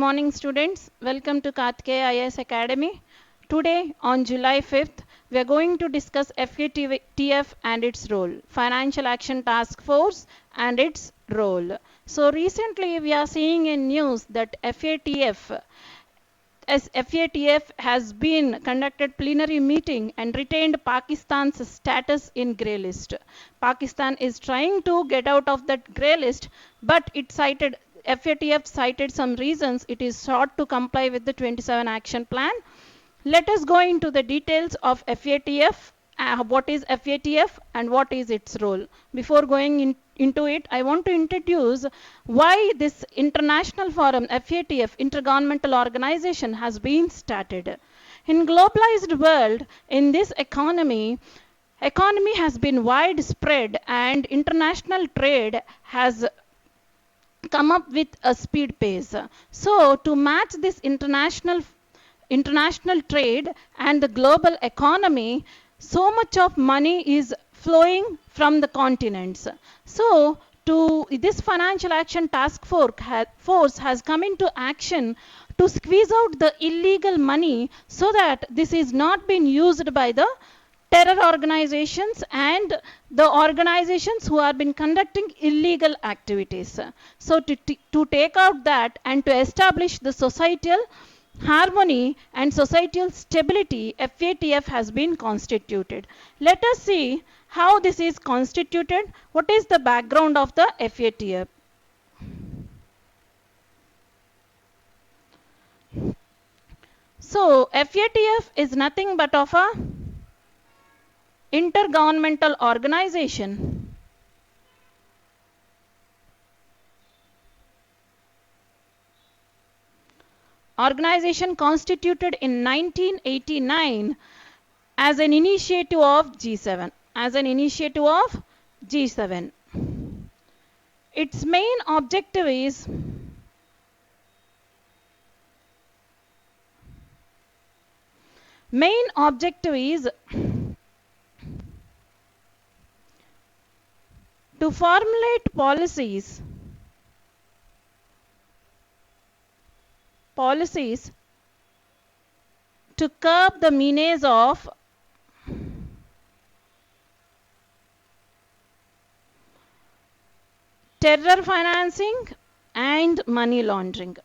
morning, students. Welcome to Karthikeya IAS Academy. Today, on July 5th, we are going to discuss FATF and its role, Financial Action Task Force and its role. So, recently we are seeing in news that FATF has been conducted plenary meeting and retained Pakistan's status in grey list. Pakistan is trying to get out of that grey list, but FATF cited some reasons it is sought to comply with the 27 action plan. Let us go into the details of FATF, what is FATF and what is its role. Before going into it, I want to introduce why this international forum, FATF, Intergovernmental Organization, has been started. In globalized world, in this economy has been widespread and international trade has come up with a speed pace. So to match this international trade and the global economy, so much of money is flowing from the continents. So this Financial Action Task Force has come into action to squeeze out the illegal money so that this is not being used by the terror organizations and the organizations who have been conducting illegal activities. So to take out that and to establish the societal harmony and societal stability, FATF has been constituted. Let us see how this is constituted. What is the background of the FATF? So FATF is nothing but of a intergovernmental organization constituted in 1989 as an initiative of G7. Its main objective is to formulate policies to curb the menace of terror financing and money laundering.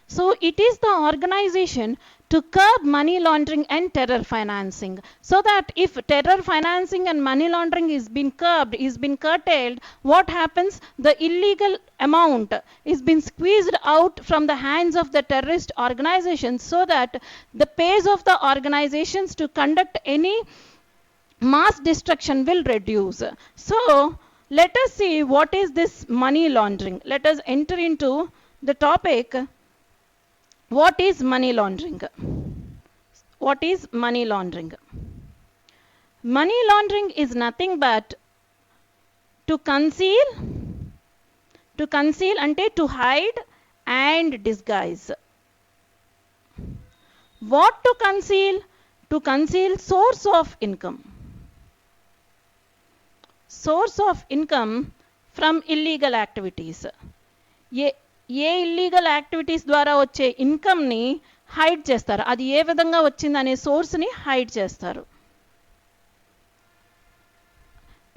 So it is the organization to curb money laundering and terror financing, so that if terror financing and money laundering is been curtailed, what happens? The illegal amount is been squeezed out from the hands of the terrorist organizations, so that the pace of the organizations to conduct any mass destruction will reduce. So let us see what is this money laundering. Let us enter into the topic. What is money laundering? What is money laundering? Money laundering is nothing but to conceal ante to hide and disguise. What to conceal? To conceal source of income. Source of income from illegal activities. ఏ illegal activities ద్వారా వచ్చే ఇన్కమ్ని hide చేస్తారు. అది ఏ విధంగా వచ్చిందనే సోర్స్ని హైడ్ చేస్తారు.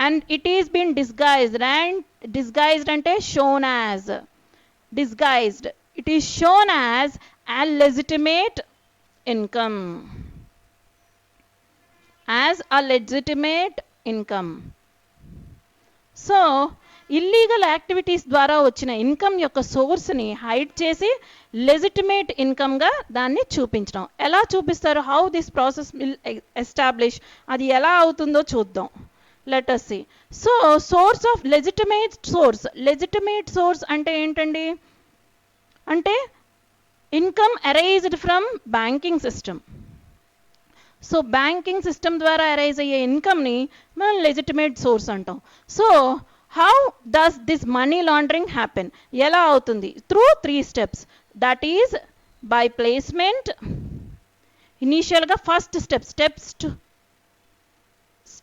And it is been disguised అంటే shown as disguised. It is shown as a legitimate income. So illegal activities ద్వారా వచ్చిన ఇన్కమ్ యొక్క సోర్స్ని హైడ్ చేసి లెజిటిమేట్ ఇన్కమ్గా దాన్ని చూపించడం. ఎలా చూపిస్తారు? How this process will establish, అది ఎలా అవుతుందో చూద్దాం. Let us see. So source of legitimate source అంటే ఏంటండి? అంటే income arised from banking system. So banking system ద్వారా అరైజ్ అయ్యే ఇన్కమ్ని మనం లెజిటిమేట్ సోర్స్ అంటాం. So how does this money laundering happen? ఎలా అవుతుంది? Through 3 steps. That is by placement. ఇనీషియల్గా first steps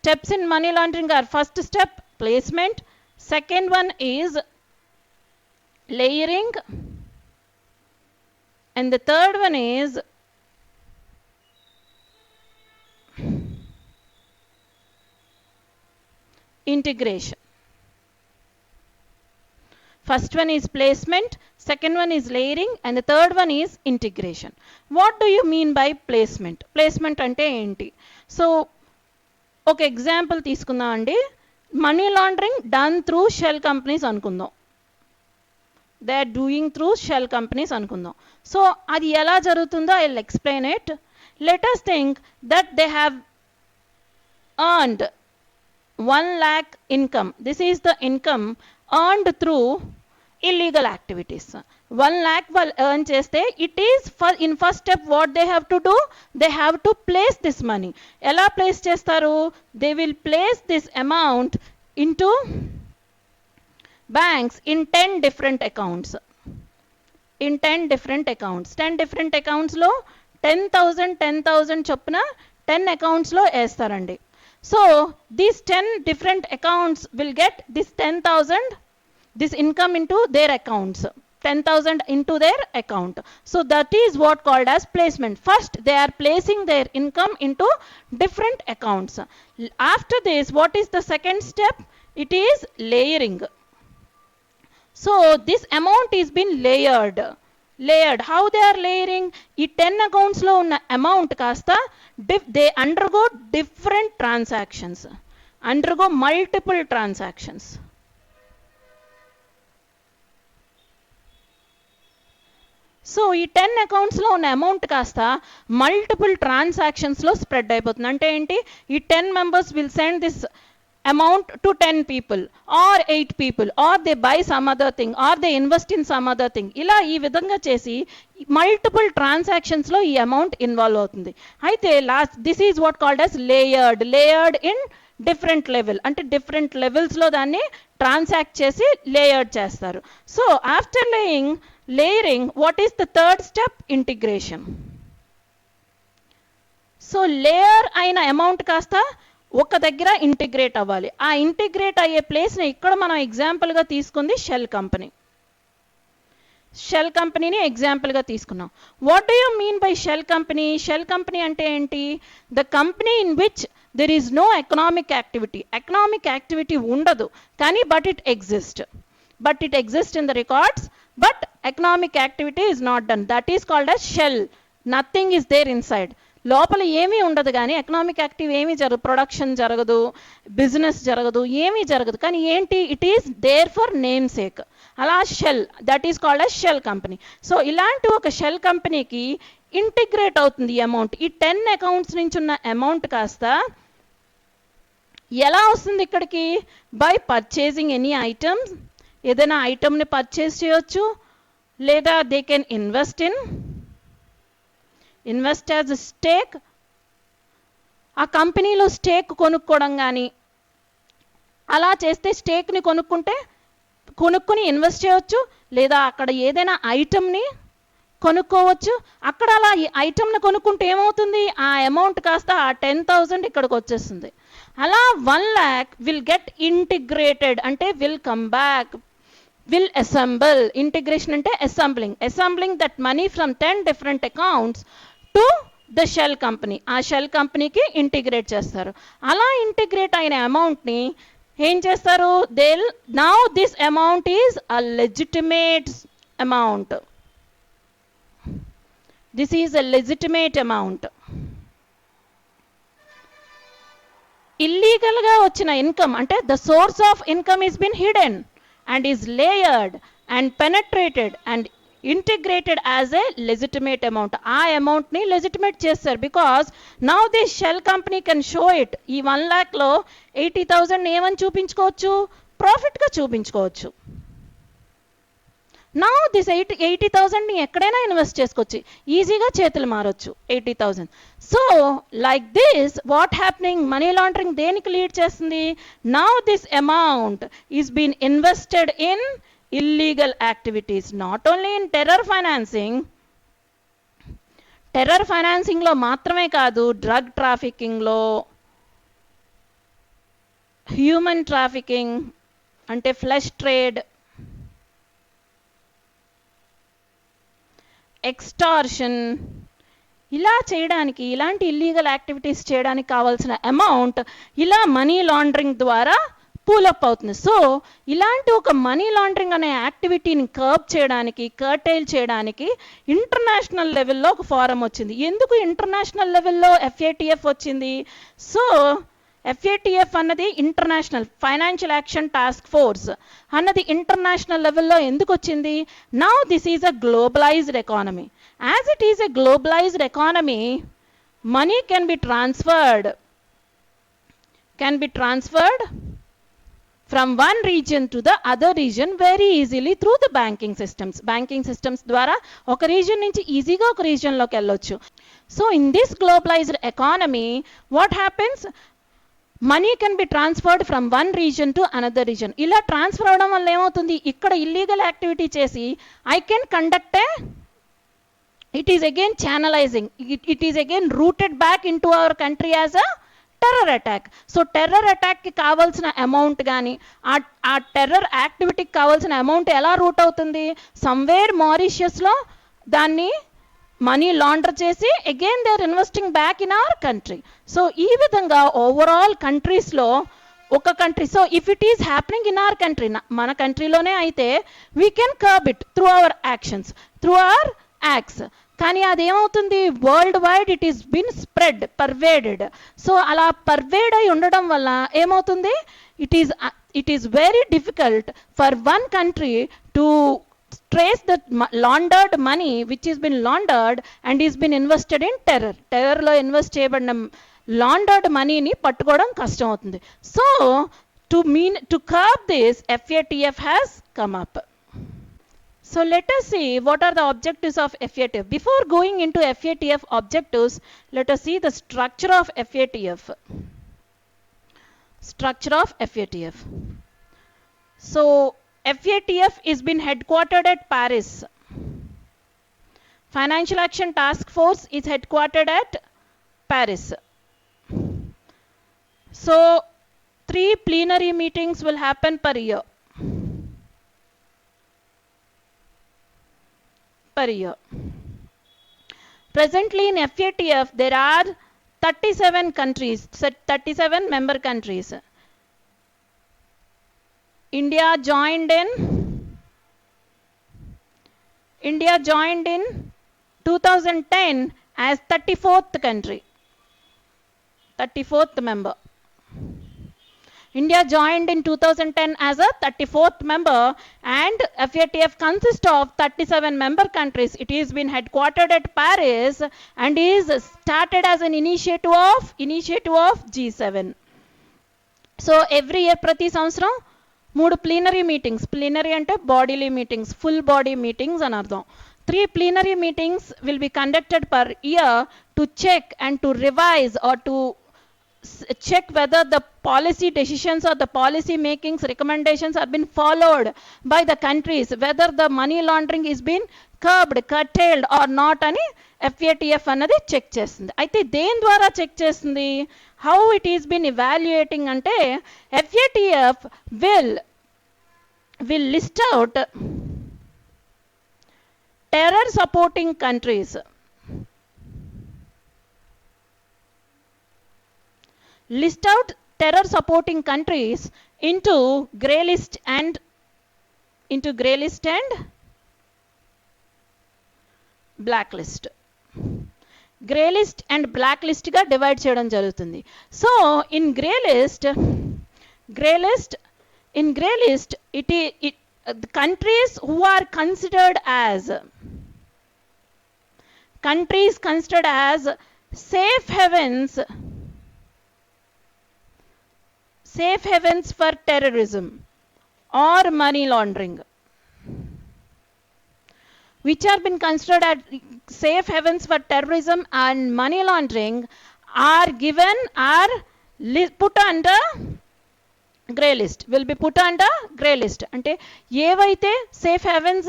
steps in money laundering are: first step placement, second one is layering, and the third one is integration. First one is placement, second one is layering, and the third one is integration. What do you mean by placement? Placement ante enti? So ఒక example తీసుకుందాం అండి. Money laundering done through shell companies అనుకుందాం. They are doing through shell companies అనుకుందాం. So అది ఎలా జరుగుతుందో I will explain it. Let us think that they have earned 1 lakh income. This is the income earned through illegal activities. 1 lakh వాళ్ళు earn చేస్తే it is in first step what they have to do, they have to place this money. ఎలా place చేస్తారు? They will place this amount into banks in 10 different accounts. In 10 different accounts. 10 different accounts లో 10,000 చొప్పున 10 accounts లో వేస్తారండి. So these 10 different accounts will get this 10,000, this income into their accounts. 10,000 into their account. So that is what called as placement. First they are placing their income into different accounts. After this, what is the second step? It is layering. So this amount is been layered. How they are layering? ఈ 10 accounts లో ఉన్న amount కాస్త they undergo different transactions, undergo multiple transactions. So ఈ 10 అకౌంట్స్లో ఉన్న amount కాస్త multiple ట్రాన్సాక్షన్స్లో spread అయిపోతుంది. అంటే ఏంటి? ఈ 10 members will send this amount to 10 people or 8 people, or they buy some other thing, or they invest in some other thing. ఇలా ఈ విధంగా చేసి మల్టిపుల్ ట్రాన్సాక్షన్స్లో ఈ అమౌంట్ ఇన్వాల్వ్ అవుతుంది. అయితే this is what called as layered in different level. అంటే different లెవెల్స్లో దాన్ని ట్రాన్సాక్ట్ చేసి లేయర్డ్ చేస్తారు. So after layering, what is the third step? Integration. So layer అయిన అమౌంట్ కాస్త ఒక దగ్గర ఇంటిగ్రేట్ అవ్వాలి. ఆ ఇంటిగ్రేట్ అయ్యే ప్లేస్ని ఇక్కడ మనం ఎగ్జాంపుల్గా తీసుకుంది షెల్ కంపెనీ. షెల్ కంపెనీని ఎగ్జాంపుల్గా తీసుకున్నాం. What do you mean by shell company? Shell company అంటే ఏంటి? The company in which there is no economic activity. Economic activity ఉండదు కానీ but it exist in the records, but economic activity is not done. That is called as shell. Nothing is there inside. లోపల ఏమీ ఉండదు కానీ economic active ఏమీ production జరగదు, business జరగదు, ఏమీ జరగదు. కానీ ఏంటి? It is there for name sake. అలా shell, that is called as shell company. So ఇలాంటి ఒక షెల్ కంపెనీకి ఇంటిగ్రేట్ అవుతుంది ఈ అమౌంట్. ఈ 10 అకౌంట్స్ నుంచి ఉన్న అమౌంట్ కాస్త ఎలా వస్తుంది ఇక్కడికి? By purchasing any items. ఏదైనా ఐటమ్ని పర్చేస్ చేయొచ్చు, లేదా they can invest as stake. ఆ కంపెనీలో స్టేక్ కొనుక్కోవడం కానీ, అలా చేస్తే స్టేక్ని కొనుక్కుని ఇన్వెస్ట్ చేయవచ్చు, లేదా అక్కడ ఏదైనా ఐటమ్ని కొనుక్కోవచ్చు. అక్కడ అలా ఈ ఐటమ్ని కొనుక్కుంటే ఏమవుతుంది? ఆ అమౌంట్ కాస్త ఆ 10,000 ఇక్కడికి వచ్చేస్తుంది. అలా 1 lakh విల్ గెట్ ఇంటిగ్రేటెడ్, అంటే will come back, will assemble. Integration ante assembling that money from 10 different accounts to the shell company. ఆ షెల్ కంపెనీకి ఇంటిగ్రేట్ చేస్తారు. అలా ఇంటిగ్రేట్ అయిన అమౌంట్ని ఏం చేస్తారు? now this amount is a legitimate amount. This is a legitimate amount. ఇల్లీగల్గా వచ్చిన ఇన్కమ్ అంటే the source of income is been hidden and is layered and penetrated and integrated as a legitimate amount. ఆ అమౌంట్ని legitimate చేస్తారు. Because now this shell company can show it. ఈ 1 lakhలో 80,000 ఏమని చూపించుకోవచ్చు? ప్రాఫిట్గా చూపించుకోవచ్చు. నౌ దిస్ 80,000ని ఎక్కడైనా ఇన్వెస్ట్ చేసుకోవచ్చు, ఈజీగా చేతులు మారొచ్చు 80,000. So like this what happening? Money laundering దేనికి లీడ్ చేస్తుంది? Now this amount is been invested in illegal activities. Not only in terror ఫైనాన్సింగ్లో మాత్రమే కాదు, డ్రగ్ ట్రాఫికింగ్లో, హ్యూమన్ ట్రాఫికింగ్ అంటే ఫ్లెష్ ట్రేడ్, ఎక్స్టార్షన్, ఇలా చేయడానికి, ఇలాంటి ఇల్లీగల్ యాక్టివిటీస్ చేయడానికి కావాల్సిన అమౌంట్ ఇలా మనీ లాండరింగ్ ద్వారా పూలప్ అవుతుంది. సో ఇలాంటి ఒక మనీ లాండరింగ్ అనే యాక్టివిటీని కర్బ్ చేయడానికి, కర్టైల్ చేయడానికి ఇంటర్నేషనల్ లెవెల్లో ఒక ఫోరం వచ్చింది. ఎందుకు ఇంటర్నేషనల్ లెవెల్లో ఎఫ్ఏటిఎఫ్ వచ్చింది? సో ఎఫ్ఏటిఎఫ్ అన్నది international financial action task force అన్నది ఇంటర్నేషనల్ లెవెల్లో ఎందుకు వచ్చింది? Now this is a globalised economy. As it is a globalised economy, money can be transferred from one region to the other region very easily through the banking systems ద్వారా ఒక reason నుంచి ఈజీగా ఒక రీజన్లోకి వెళ్ళొచ్చు. So in this globalised economy what happens, money can be transferred from one reason to another reason. ఇలా transfer అవడం వల్ల ఏమవుతుంది, ఇక్కడ ఇల్లీగల్ యాక్టివిటీ చేసి I can conduct A, it is again channelizing, it is again rooted back into our country as a terror attack. So terror attack ki kavalsina amount gaani aa terror activity ki kavalsina amount ela root avutundi, somewhere Mauritius lo danni money launder chesi again they are investing back in our country. So ee vidhanga overall countries lo oka country, so if it is happening in our country, mana country lone aithe we can curb it through our actions, through our acts. కానీ అదేమవుతుంది, world wide it is been spread, pervaded. So అలా pervade అయి ఉండడం వల్ల ఏమవుతుంది, it is very difficult for one country to trace the laundered money which has been laundered and is been invested in terror లో invest చేయబడిన laundered moneyని పట్టుకోవడం కష్టం అవుతుంది. So to curb this, FATF has come up. So let us see what are the objectives of FATF. Before going into FATF objectives, let us see the structure of FATF. Structure of FATF. So FATF is been headquartered at Paris. Financial Action Task Force is headquartered at Paris. So 3 plenary meetings will happen per year. Presently in FATF there are 37 countries, 37 member countries. India joined in 2010 as 34th country, 34th member. India joined in 2010 as a 34th member, and FATF consists of 37 member countries. It is been headquartered at Paris and is started as an initiative of G7. So every year ప్రతి సంవత్సరం 3 plenary meetings, plenary అంటే bodily meetings, full body meetings అని అర్థం. 3 plenary meetings will be conducted per year to check and to revise or to check whether the policy decisions or the policy makings recommendations have been followed by the countries, whether the money laundering is been curbed, curtailed or not అని FATF అన్నది check చేస్తుంది. అయితే దేని ద్వారా check చేస్తుంది, how it is been evaluating అంటే FATF will list out terror supporting countries, list out terror supporting countries into grey list and blacklist. Grey list and black లిస్ట్గా divide చేయడం జరుగుతుంది. So in grey list countries who are considered as safe havens for terrorism or money laundering, which have been considered as safe havens for terrorism and money laundering are put under grey list, will be put under grey list. అంటే ఏవైతే safe havens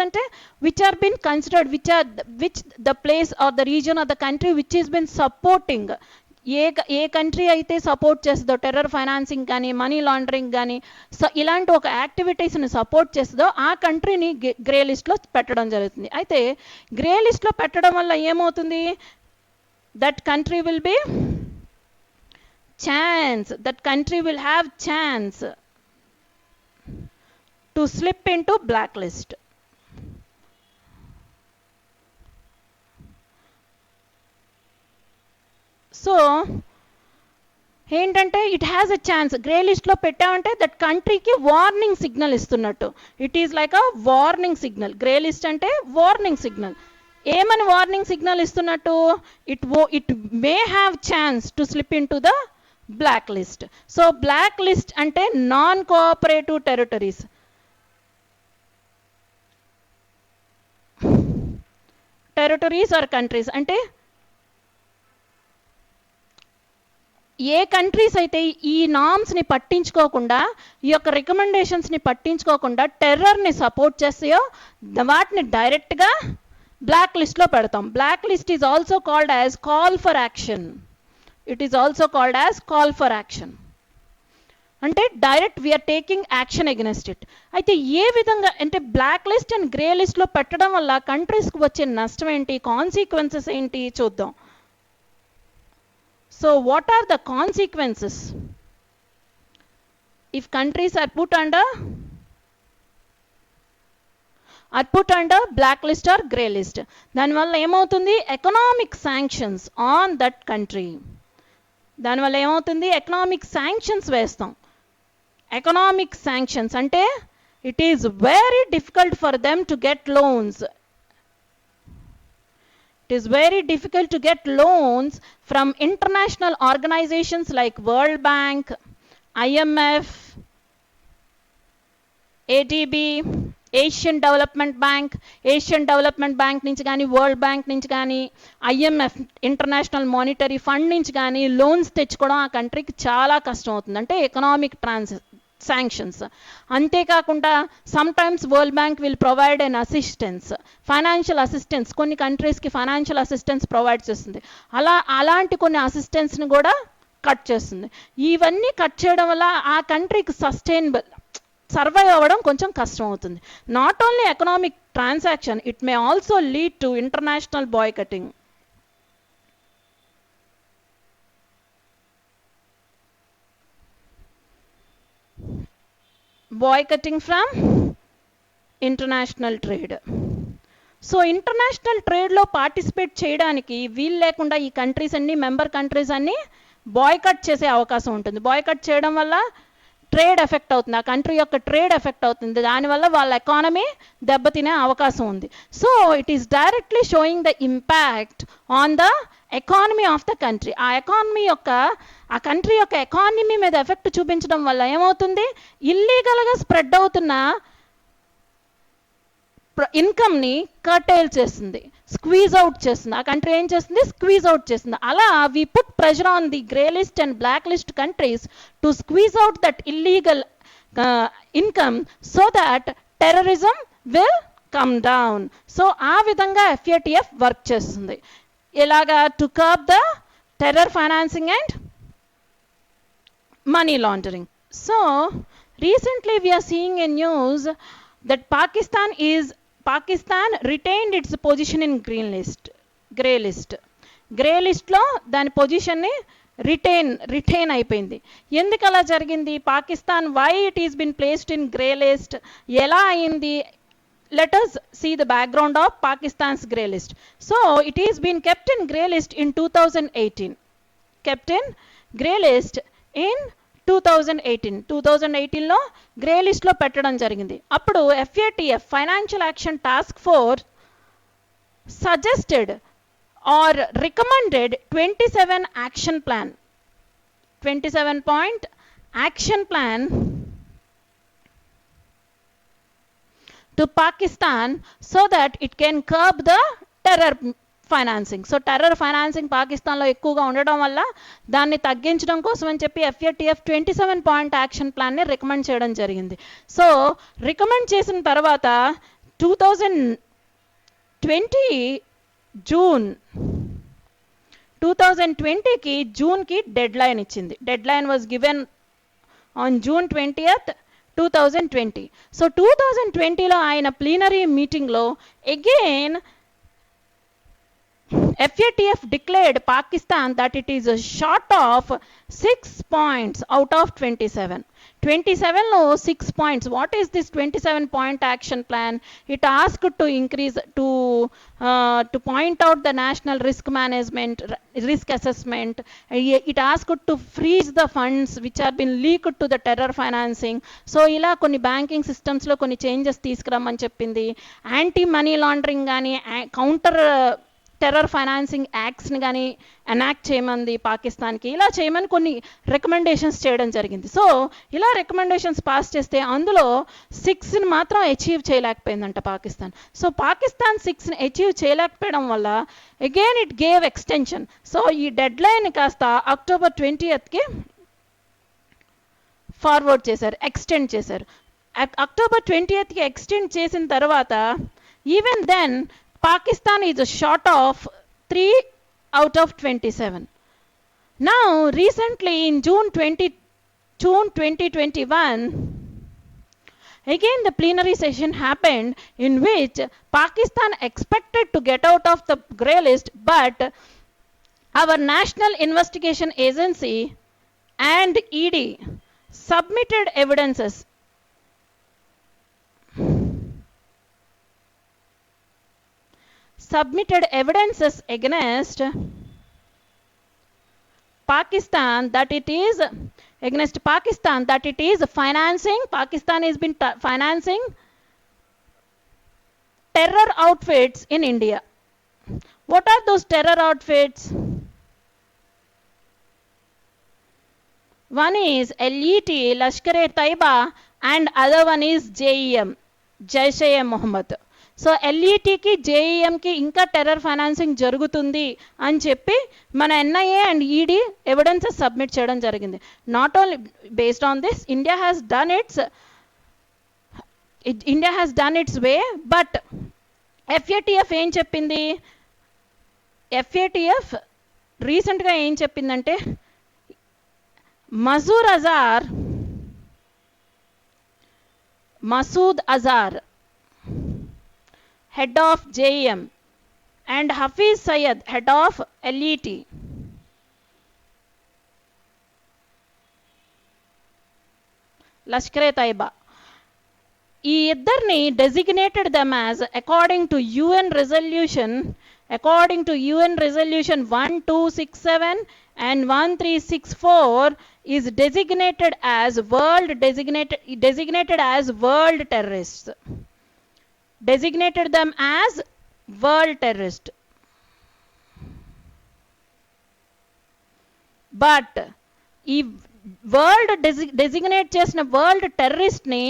అంటే which are been considered, which the place or the region or the country which is been supporting, ఏ country అయితే support చేస్తుందో terror financing కానీ money laundering కానీ ఇలాంటి ఒక యాక్టివిటీస్ని సపోర్ట్ చేస్తుందో ఆ కంట్రీని గ్రే లిస్ట్లో పెట్టడం జరుగుతుంది. అయితే గ్రే లిస్ట్లో పెట్టడం వల్ల ఏమవుతుంది, that country will be that country will have chance to slip into blacklist. So ఏంటంటే it has a chance, grey లిస్ట్లో పెట్టామంటే దట్ కంట్రీకి వార్నింగ్ సిగ్నల్ ఇస్తున్నట్టు. It is like a warning signal. Grey list అంటే వార్నింగ్ సిగ్నల్. ఏమని warning signal ఇస్తున్నట్టు, it may have chance to slip in to the black list. So black list అంటే non cooperative territories, or countries. అంటే ఏ countries అయితే ఈ నామ్స్ని పట్టించుకోకుండా, ఈ యొక్క రికమెండేషన్స్ని పట్టించుకోకుండా టెర్రర్ని సపోర్ట్ చేస్తాయో వాటిని డైరెక్ట్గా బ్లాక్ లిస్ట్లో పెడతాం. Black list is also called as call for action. It is also called as call for action. అంటే direct we're taking action against it. అయితే ఏ విధంగా అంటే బ్లాక్ లిస్ట్ అండ్ గ్రే లిస్ట్లో పెట్టడం వల్ల కంట్రీస్కి వచ్చే నష్టం ఏంటి, కాన్సిక్వెన్సెస్ ఏంటి చూద్దాం. So what are the consequences if countries are put under blacklist or grey list? దానివల్ల ఏమవుతుంది, economic sanctions on that country. దానివల్ల ఏమవుతుంది, ఎకనామిక్ శాంక్షన్స్ వేస్తాం. ఎకనామిక్ శాంక్షన్స్ అంటే it is very difficult for them to get loans. It is very difficult to get loans from international organizations like World Bank, IMF, ADB, Asian Development Bank నుంచి కానీ, world bank నుంచి కానీ, IMF international monetary fund నుంచి కానీ loans తెచ్చుకోవడం ఆ కంట్రీకి చాలా కష్టం అవుతుంది. అంటే ఎకనామిక్ శాంక్షన్స్. అంతేకాకుండా sometimes world bank will provide an assistance, financial assistance. కొన్ని కంట్రీస్కి ఫైనాన్షియల్ అసిస్టెన్స్ ప్రొవైడ్ చేస్తుంది. అలాంటి కొన్ని అసిస్టెన్స్ని కూడా కట్ చేస్తుంది. ఇవన్నీ కట్ చేయడం వల్ల ఆ కంట్రీకి సర్వైవ్ అవ్వడం కొంచెం కష్టం అవుతుంది. Not only economic transaction, it may also lead to international boycotting. Boycotting from international trade. So international ట్రేడ్లో పార్టిసిపేట్ చేయడానికి వీలు లేకుండా ఈ కంట్రీస్ అన్ని, మెంబర్ కంట్రీస్ అన్ని బాయ్కట్ చేసే అవకాశం ఉంటుంది. బాయ్కట్ చేయడం వల్ల ట్రేడ్ ఎఫెక్ట్ అవుతుంది, ఆ కంట్రీ యొక్క ట్రేడ్ ఎఫెక్ట్ అవుతుంది. దానివల్ల వాళ్ళ ఎకానమీ దెబ్బతినే అవకాశం ఉంది. So it is directly showing the impact on the economy of the country. ఆ కంట్రీ యొక్క ఎకానమీ మీద ఎఫెక్ట్ చూపించడం వల్ల ఏమవుతుంది, ఇల్లీగల్గా స్ప్రెడ్ అవుతున్న ఇన్కమ్ని కర్టైల్ చేస్తుంది, స్క్వీజ్ అవుట్ చేస్తుంది. ఆ కంట్రీ ఏం చేస్తుంది, స్క్వీజ్ అవుట్ చేస్తుంది. అలా we put pressure on the grey list and black list countries to squeeze out that illegal income so that terrorism will come down. So ఆ విధంగా FATF వర్క్ చేస్తుంది. ఎలాగా, to curb the terror financing and money laundering. So recently we are seeing a news that Pakistan retained its position in grey list. Grey లిస్ట్లో దాని పొజిషన్ని retain అయిపోయింది. ఎందుకు అలా జరిగింది, Pakistan why it is been placed in grey list, ఎలా అయింది? Let us see the background of Pakistan's grey list. So it is been kept in grey list in 2018. Kept in grey list in 2018లో grey లిస్ట్లో పెట్టడం జరిగింది. అప్పుడు FATF financial action task force suggested or recommended 27 action plan, 27-point action plan to Pakistan so that it can curb the terror financing. So terror financing పాకిస్తాన్లో ఎక్కువగా ఉండడం వల్ల దాన్ని తగ్గించడం కోసం అని చెప్పి FATF 27-point యాక్షన్ ప్లాన్ని రికమెండ్ చేయడం జరిగింది. సో రికమెండ్ చేసిన తర్వాత 2020 జూన్ 2020కి జూన్కి డెడ్ లైన్ ఇచ్చింది. Deadline was given on June 20th 2020. So 2020లో ఆయన ప్లీనరీ మీటింగ్లో again FATF declared Pakistan that it is short of 6 points out of 27. 27లో 6 points. What is this 27-point action plan? It asked to increase to point out the national risk assessment. It asked to freeze the funds which have been leaked to the terror financing. So ఇలా కొన్ని banking సిస్టమ్స్లో కొన్ని changes తీసుకురమ్మని చెప్పింది. Anti money laundering కానీ counter terror financing యాక్ట్స్ని కానీ enact చేయమంది పాకిస్తాన్కి. ఇలా చేయమని కొన్ని రికమెండేషన్స్ చేయడం జరిగింది. సో ఇలా రికమెండేషన్స్ పాస్ చేస్తే అందులో 6ని మాత్రం అచీవ్ చేయలేకపోయిందంట పాకిస్తాన్. సో పాకిస్తాన్ 6ని అచీవ్ చేయలేకపోవడం వల్ల again it gave extension. So ఈ డెడ్ లైన్ కాస్త October 20కి ఫార్వర్డ్ చేశారు, ఎక్స్టెండ్ చేశారు. October 20కి ఎక్స్టెండ్ చేసిన తర్వాత even then Pakistan is short of 3 out of 27. Now, recently in June 2021, again the plenary session happened in which Pakistan expected to get out of the grey list, but our National Investigation Agency and ED submitted evidences against Pakistan that it is financing. Pakistan has been financing terror outfits in India. What are those terror outfits? One is LET, Lashkar-e-Taiba, and other one is JEM, Jaish-e-Mohammed. So LETకి JEMకి ఇంకా terror financing జరుగుతుంది అని చెప్పి మన NIA and ED evidences submit చేయడం జరిగింది. Not only based on this India has done its way, but FATF ఏం చెప్పింది? FATF రీసెంట్గా ఏం చెప్పిందంటే Masood Azhar head of JEM and Hafiz Syed head of LET Lashkar-e-Taiba, ఈ ఇద్దరిని designated them as according to UN resolution 1267 and 1364 is designated as world terrorists. Designated them as world terrorist. But ఈ world designate చేసిన world టెర్రరిస్ట్ని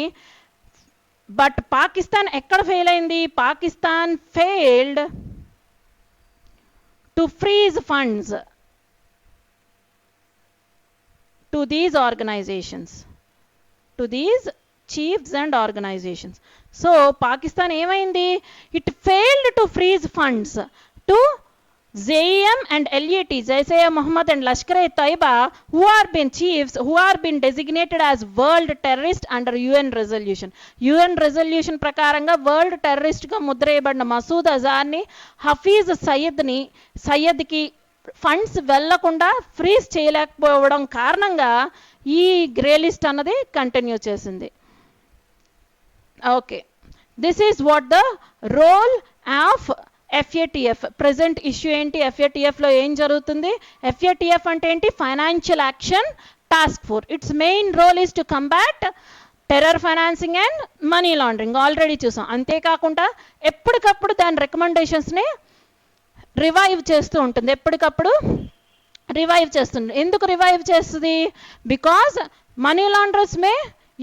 but Pakistan ఎక్కడ fail అయింది? Pakistan failed to freeze funds to these organizations, to these chiefs and organizations. So Pakistan ఏమైంది? It failed to freeze funds to JEM and LET, Jaish-e-Mohammed and Lashkar-e-Taiba, who are been chiefs, who are been designated as world terrorist under UN resolution. UN resolution ప్రకారంగా world టెర్రరిస్ట్గా ముద్రేయబడిన Masood అజార్ని, Hafeez సయ్యద్కి funds వెళ్లకుండా freeze చేయలేకపోవడం కారణంగా ఈ grey list అన్నది continue చేసింది. Okay, this is what the role of FATF. present issue ఏంటి? FATFలో ఏం జరుగుతుంది? FATF అంటే ఏంటి? Financial action task force. Its main role is to combat terror financing and money laundering. Already చూసాం. అంతేకాకుండా ఎప్పటికప్పుడు దాని రికమెండేషన్స్ని రివైవ్ చేస్తూ ఉంటుంది. ఎప్పటికప్పుడు రివైవ్ చేస్తుంది. ఎందుకు రివైవ్ చేస్తుంది? Because money launderers may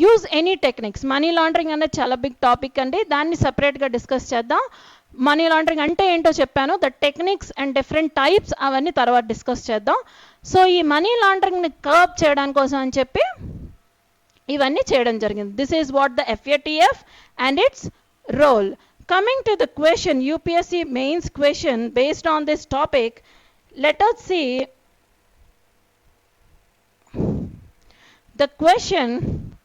use any techniques. Money laundering అనేది చాలా బిగ్ టాపిక్ అండి, దాన్ని సపరేట్గా డిస్కస్ చేద్దాం. మనీ లాండరింగ్ అంటే ఏంటో చెప్పాను, the techniques and different types అవన్నీ తర్వాత డిస్కస్ చేద్దాం. సో ఈ మనీ లాండరింగ్ని కర్బ్ చేయడానికి కోసం అని చెప్పి ఇవన్నీ చేయడం జరిగింది. This is what the FATF and its role. Coming to the question, UPSC mains question based on this topic, let us see the question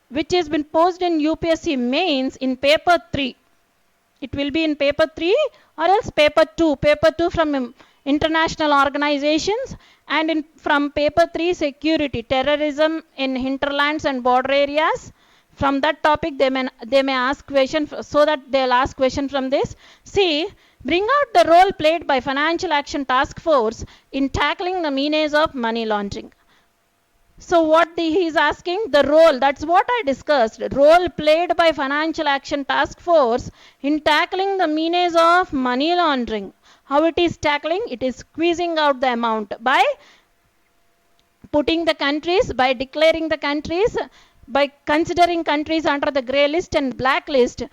which has been posed in UPSC mains in paper 3. It will be in paper 3 or else paper 2. Paper 2 from international organizations, and from paper 3 security, terrorism in hinterlands and border areas. From that topic they may ask question, so that they'll ask question from this. See, bring out the role played by Financial Action Task Force in tackling the menace of money laundering. So what he is asking, the role, that's what I discussed, role played by Financial Action Task Force in tackling the menace of money laundering. How it is tackling? It is squeezing out the amount by putting the countries, by declaring the countries, by considering countries under the grey list and black list.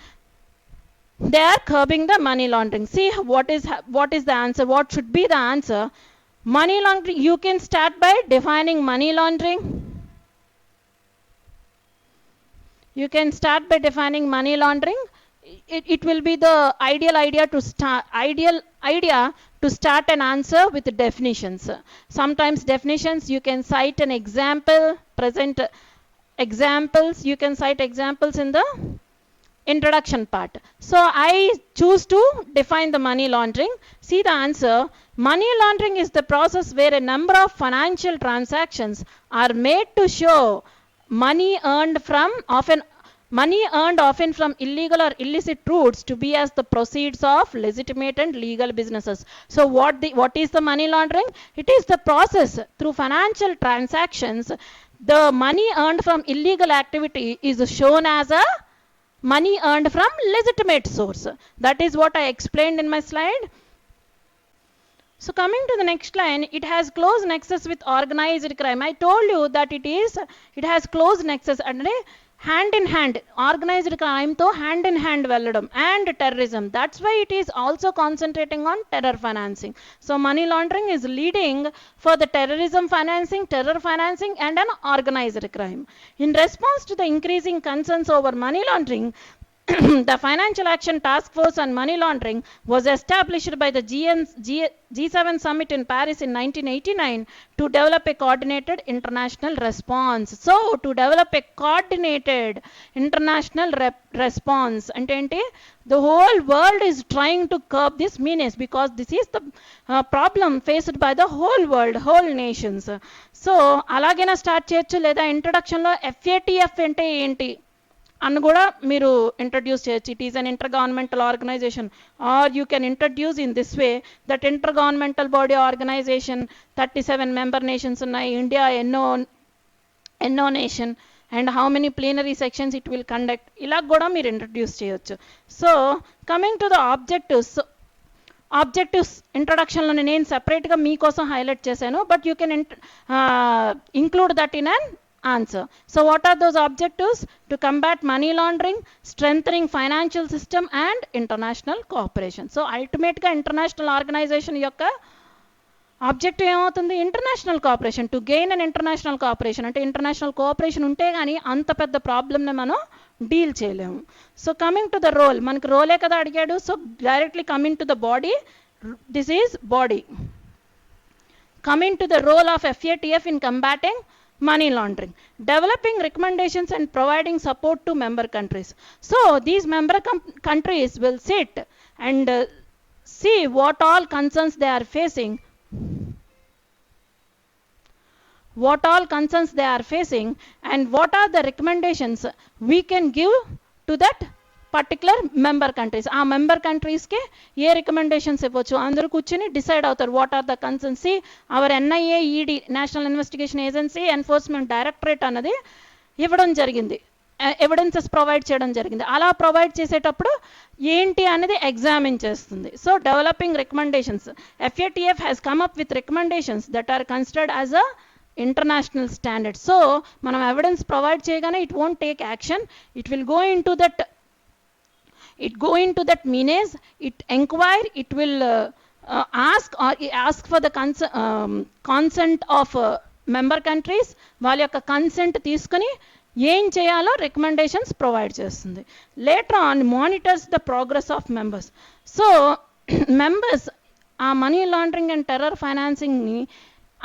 They are curbing the money laundering. See, what is the answer? What should be the answer? Money laundering, you can start by defining money laundering. You can start by defining money laundering. It will be the ideal idea to start an answer with definitions. Sometimes definitions you can cite an example, present examples, you can cite examples in the introduction part. So I choose to define the money laundering. See the answer. Money laundering is the process where a number of financial transactions are made to show money earned often from illegal or illicit routes to be as the proceeds of legitimate and legal businesses. So what is the money laundering? It is the process through financial transactions. The money earned from illegal activity is shown as a money earned from legitimate source. That is what I explained in my slide. So coming to the next line, it has close nexus with organized crime. I told you that it has close nexus and hand in hand, organized crime to hand in hand velladam and terrorism. That's why it is also concentrating on terror financing. So money laundering is leading for the terrorism financing, terror financing and an organized crime. In response to the increasing concerns over money laundering, the Financial Action Task Force on Money Laundering was established by the G7 Summit in Paris in 1989 to develop a coordinated international response. So, to develop a coordinated international response, and the whole world is trying to curb this menace, because this is the problem faced by the whole world, whole nations. So, alagena start cheyochu leda introduction lo FATF ante enti and కూడా మీరు introduce చేయొచ్చు. It is an intergovernmental organization, or you can introduce in this way that intergovernmental body organization 37 member nations ఉన్నాయి, India ఎన్నో nation, and how many plenary sections it will conduct, ఇలా కూడా మీరు introduce చేయొచ్చు. So coming to the objectives ఇంట్రడక్షన్లో నేను సెపరేట్గా మీకోసం హైలైట్ చేశాను, but you can include that in an answer. So what are those objectives? To combat money laundering, strengthening financial system and international cooperation. So ultimate ga international organization yokka objective ఏమవుతుంది? International cooperation. To gain and international cooperation అంటే international cooperation ఉంటే కానీ అంత పెద్ద ప్రాబ్లమ్ని మనం deal చేయలేము. So coming to the role, మనకి రోలే కదా అడిగాడు. So directly coming to the body, this is body. Coming to the role of FATF in combating money laundering, developing recommendations and providing support to member countries. So these member countries will sit and see what all concerns they are facing, and what are the recommendations we can give to that particular member countries. ఆ member కంట్రీస్కి ఏ recommendations ఇవ్వచ్చు, అందరూ కూర్చొని decide అవుతారు. What are the concerns. Our NIA ED national investigation agency enforcement directorate అన్నది ఇవ్వడం జరిగింది, ఎవిడెన్సెస్ ప్రొవైడ్ చేయడం జరిగింది. అలా ప్రొవైడ్ చేసేటప్పుడు ఏంటి అనేది ఎగ్జామిన్ చేస్తుంది. So developing recommendations, FATF has come up with recommendations that are considered as a international standard. So మనం ఎవిడెన్స్ ప్రొవైడ్ చేయగానే it won't take action, it will go in to that menace, it inquire, it will ask for the consent of member countries. వాళ్ళ యొక్క consent తీసుకుని ఏం చేయాలో recommendations provide చేస్తుంది. Later on monitors the progress of members. So members ఆ money laundering and terror ఫైనాన్సింగ్ని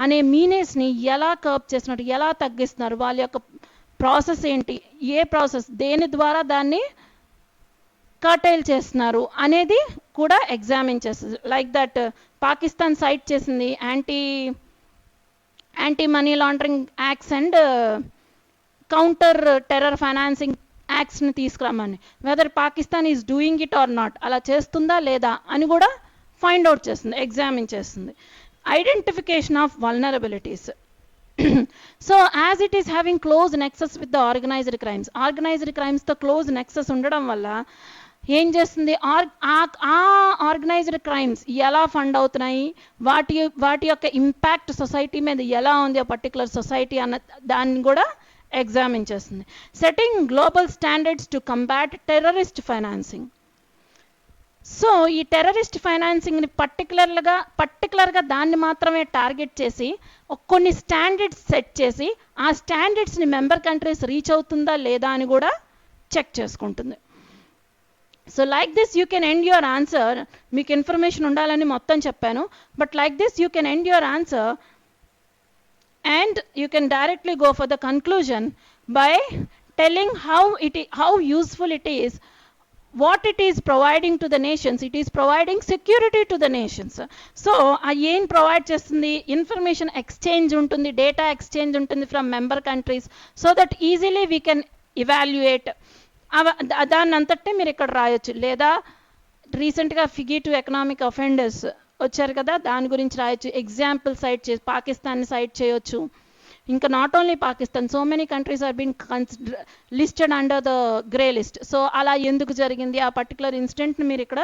అనే మీనేస్ని ఎలా curb చేస్తున్నారు, ఎలా తగ్గిస్తున్నారు, వాళ్ళ యొక్క ప్రాసెస్ ఏంటి, ఏ ప్రాసెస్ దేని ద్వారా దాన్ని కర్టైల్ చేస్తున్నారు అనేది కూడా ఎగ్జామిన్ చేస్తుంది. లైక్ దట్ పాకిస్తాన్ సైట్ చేసింది anti money laundering acts and counter terror financing యాక్ట్స్ని తీసుకురామని. Whether Pakistan is doing it or not, అలా చేస్తుందా లేదా అని కూడా ఫైండ్ అవుట్ చేస్తుంది, ఎగ్జామిన్ చేస్తుంది. Identification of vulnerabilities. So as it is having close nexus with the organized క్రైమ్స్తో క్లోజ్ నెక్సెస్ ఉండడం వల్ల ఏం చేస్తుంది, ఆ ఆర్గనైజ్డ్ క్రైమ్స్ ఎలా ఫండ్ అవుతున్నాయి, వాటి యొక్క ఇంపాక్ట్ సొసైటీ మీద ఎలా ఉంది, ఆ పర్టికులర్ సొసైటీ అన్న దాన్ని కూడా ఎగ్జామిన్ చేస్తుంది. Setting global standards to combat terrorist financing. So ఈ టెర్రరిస్ట్ ఫైనాన్సింగ్ని పర్టికులర్గా దాన్ని మాత్రమే టార్గెట్ చేసి కొన్ని స్టాండర్డ్స్ సెట్ చేసి ఆ స్టాండర్డ్స్ని మెంబర్ కంట్రీస్ రీచ్ అవుతుందా లేదా అని కూడా చెక్ చేసుకుంటుంది. So like this you can end your answer. మీకు ఇన్ఫర్మేషన్ ఉండాలని మొత్తం చెప్పాను, but like this you can end your answer and you can directly go for the conclusion by telling how useful it is, what it is providing to the nations. It is providing security to the nations. So ఏం provide చేస్తుంది, information exchange ఉంటుంది, data exchange ఉంటుంది from member countries, so that easily we can evaluate. దాన్ని అంతటే మీరు ఇక్కడ రాయొచ్చు, లేదా రీసెంట్గా ఫిగిటివ్ ఎకనామిక్ అఫెండర్స్ వచ్చారు కదా, దాని గురించి రాయొచ్చు, ఎగ్జాంపుల్ సైట్ పాకిస్తాన్ని సైట్ చేయొచ్చు. ఇంకా not only Pakistan, so many countries are been listed under the grey list. So అలా ఎందుకు జరిగింది, ఆ పర్టికులర్ ఇన్సిడెంట్ని మీరు ఇక్కడ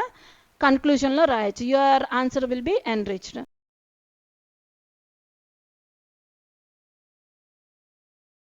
కన్క్లూజన్లో రాయొచ్చు. Your answer will be enriched.